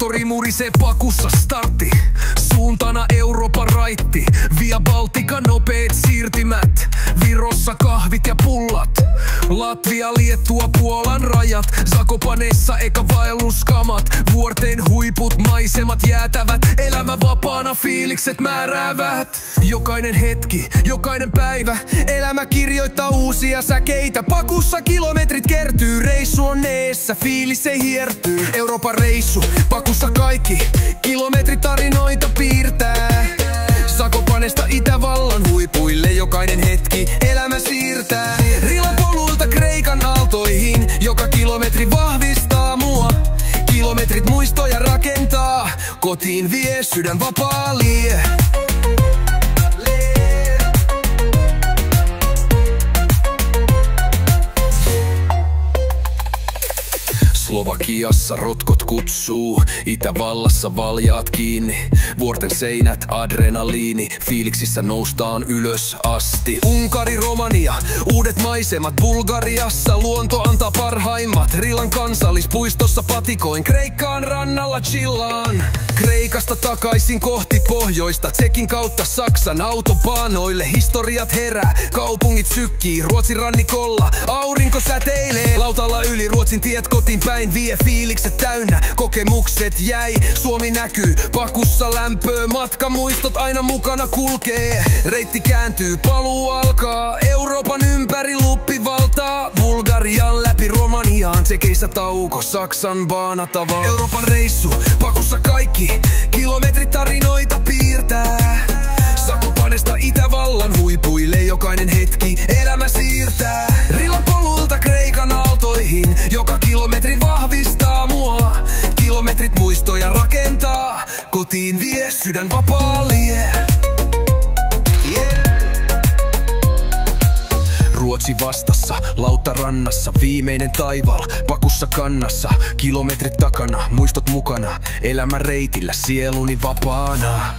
Moottori murisee pakussa, startti. Suuntana Euroopan raitti. Via Baltica nopeet siirtimät. Virossa kahvit ja pullat. Latvia, Liettua, Puolan rajat. Zakopanessa eka vaelluskamat. Vuorten huiput, maisemat jäätävät. Elämä vapaana, fiilikset määräävät. Jokainen hetki, jokainen päivä. Elämä kirjoittaa uusia säkeitä. Pakussa kilometrit kertyy. Reissu on neessä, fiilis ei hiertyy. Euroopan reissu, pakussa kaikki. Kilometrit tarinoita piirtää. Zakopanesta Itävallan huipuille jokainen hetki elämä siirtää. Rilapoluilta Kreikan aaltoihin, joka kilometri vahvistaa mua. Kilometrit muistoja rakentaa, kotiin vie sydän vapaa lie. Slovakiassa rotkot kutsuu, Itävallassa valjaat kiinni. Vuorten seinät, adrenaliini, fiiliksissä noustaan ylös asti. Unkari, Romania, uudet maisemat. Bulgariassa luonto antaa parhaimmat. Rilan kansallispuistossa patikoin, Kreikkaan rannalla chillaan. Kreikasta takaisin kohti pohjoista, Tsekin kautta Saksan autobaanoille. Historiat herää, kaupungit sykkii, Ruotsin rannikolla aurinko säteilee. Lautalla yli Ruotsin tiet kotiin päin vie, fiilikset täynnä, kokemukset jäi. Suomi näkyy, pakussa lämpöä, matkamuistot aina mukana kulkee. Reitti kääntyy, paluu alkaa, Euroopan ympäri luppi valtaa. Bulgarian läpi Romaniaan, Tsekeissä tauko, Saksan baanatava. Euroopan reissu, pakussa kaikki, kilometrit tarinoita piirtää. Zakopanesta Itävallan huipuille jokainen hetki elämä siirtää. Rilapoluilta Kreikan aaltoihin, joka kilometri vahvistaa mua. Kilometrit muistoja rakentaa, kotiin vie sydän vapaa lie. Ruotsi vastassa, Lauttarannassa, viimeinen taival, pakussa kannassa. Kilometrit takana, muistot mukana, elämä reitillä, sieluni vapaana.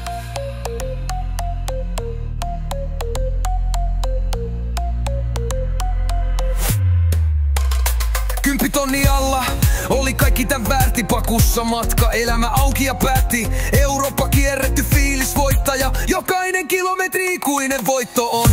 10 000 alla oli kaikki tän väärti, pakussa matka, elämä auki ja päätti. Eurooppa kierretty, fiilis voittaja, jokainen kilometri ikuinen voitto on.